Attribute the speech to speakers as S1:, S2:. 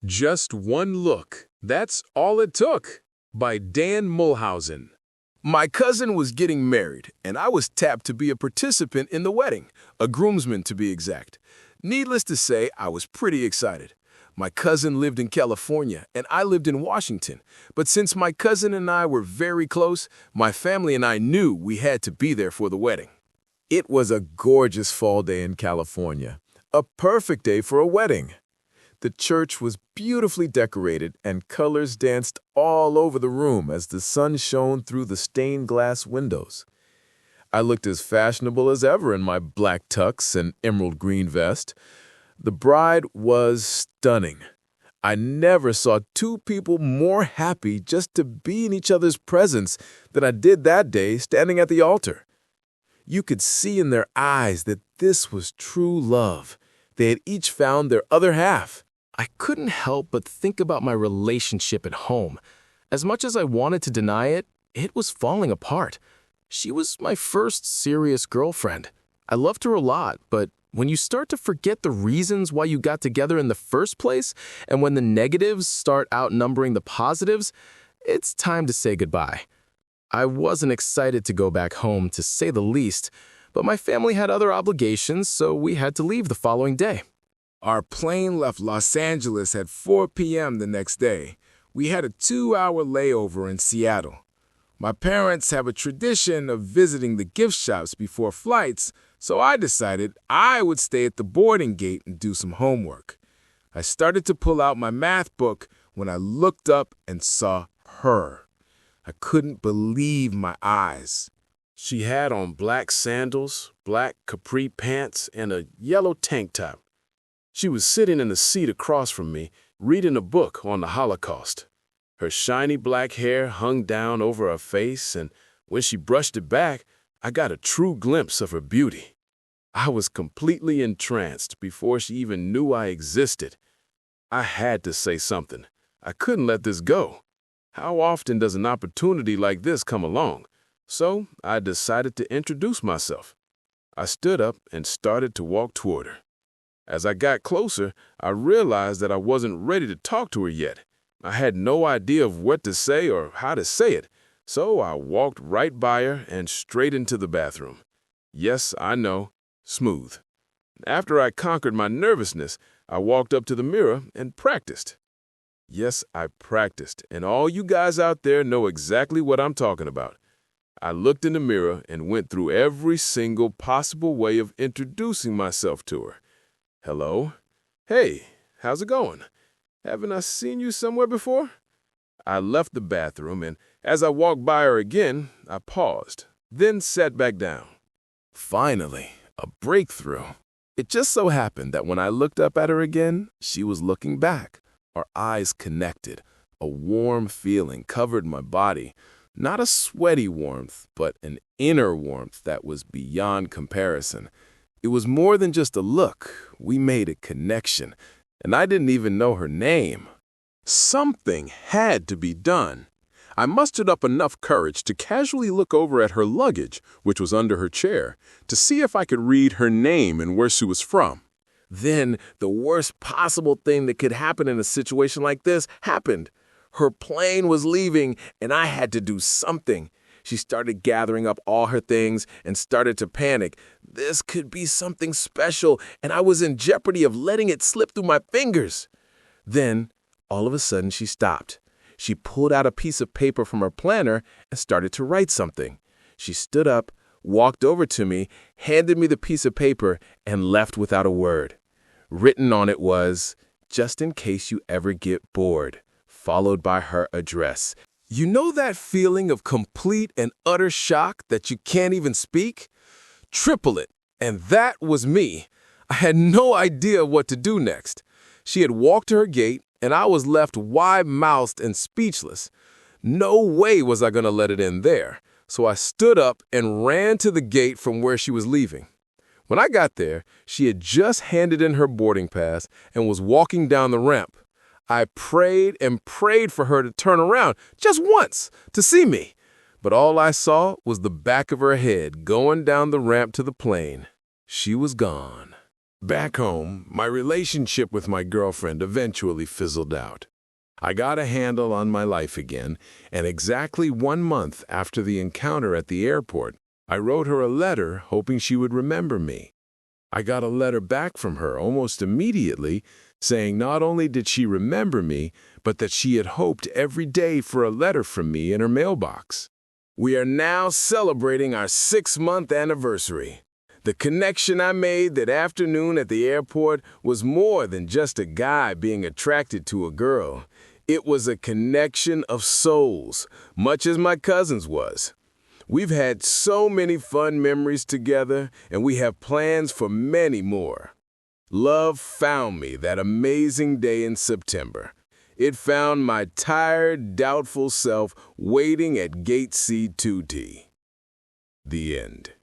S1: Just one look. That's all it took. By Dan Mulhausen.
S2: My cousin was getting married, and I was tapped to be a participant in the wedding, a groomsman to be exact. Needless to say, I was pretty excited. My cousin lived in California, and I lived in Washington. But since my cousin and I were very close, my family and I knew we had to be there for the wedding. It was a gorgeous fall day in California, a perfect day for a wedding. The church was beautifully decorated, and colors danced all over the room as the sun shone through the stained glass windows. I looked as fashionable as ever in my black tux and emerald green vest. The bride was stunning. I never saw two people more happy just to be in each other's presence than I did that day standing at the altar. You could see in their eyes that this was true love. They had each found their other half. I couldn't help but think about my relationship at home. As much as I wanted to deny it, it was falling apart. She was my first serious girlfriend. I loved her a lot, but when you start to forget the reasons why you got together in the first place, and when the negatives start outnumbering the positives, it's time to say goodbye. I wasn't excited to go back home, to say the least, but my family had other obligations, so we had to leave the following day.
S3: Our plane left Los Angeles at 4 p.m. the next day. We had a 2-hour layover in Seattle. My parents have a tradition of visiting the gift shops before flights, so I decided I would stay at the boarding gate and do some homework. I started to pull out my math book when I looked up and saw her. I couldn't believe my eyes.
S1: She had on black sandals, black capri pants, and a yellow tank top. She was sitting in the seat across from me, reading a book on the Holocaust. Her shiny black hair hung down over her face, and when she brushed it back, I got a true glimpse of her beauty. I was completely entranced before she even knew I existed. I had to say something. I couldn't let this go. How often does an opportunity like this come along? So I decided to introduce myself. I stood up and started to walk toward her. As I got closer, I realized that I wasn't ready to talk to her yet. I had no idea of what to say or how to say it, so I walked right by her and straight into the bathroom. Yes, I know, smooth. After I conquered my nervousness, I walked up to the mirror and practiced. Yes, I practiced, and all you guys out there know exactly what I'm talking about. I looked in the mirror and went through every single possible way of introducing myself to her. Hello? Hey, how's it going? Haven't I seen you somewhere before? I left the bathroom, and as I walked by her again, I paused, then sat back down.
S2: Finally, a breakthrough. It just so happened that when I looked up at her again, she was looking back. Our eyes connected. A warm feeling covered my body. Not a sweaty warmth, but an inner warmth that was beyond comparison. It was more than just a look. We made a connection, and I didn't even know her name.
S1: Something had to be done. I mustered up enough courage to casually look over at her luggage, which was under her chair, to see if I could read her name and where she was from.
S2: Then, the worst possible thing that could happen in a situation like this happened. Her plane was leaving, and I had to do something. She started gathering up all her things and started to panic. This could be something special, and I was in jeopardy of letting it slip through my fingers. Then, all of a sudden, she stopped. She pulled out a piece of paper from her planner and started to write something. She stood up, walked over to me, handed me the piece of paper, and left without a word. Written on it was, "Just in case you ever get bored," followed by her address. You know that feeling of complete and utter shock that you can't even speak? Triple it, and that was me. I had no idea what to do next. She had walked to her gate, and I was left wide-mouthed and speechless. No way was I going to let it end there, so I stood up and ran to the gate from where she was leaving. When I got there, she had just handed in her boarding pass and was walking down the ramp. I prayed and prayed for her to turn around just once to see me, but all I saw was the back of her head going down the ramp to the plane. She was gone.
S1: Back home, my relationship with my girlfriend eventually fizzled out. I got a handle on my life again, and exactly 1 month after the encounter at the airport, I wrote her a letter hoping she would remember me. I got a letter back from her almost immediately, saying not only did she remember me, but that she had hoped every day for a letter from me in her mailbox.
S2: We are now celebrating our 6-month anniversary. The connection I made that afternoon at the airport was more than just a guy being attracted to a girl. It was a connection of souls, much as my cousin's was. We've had so many fun memories together, and we have plans for many more. Love found me that amazing day in September. It found my tired, doubtful self waiting at Gate C2T. The end.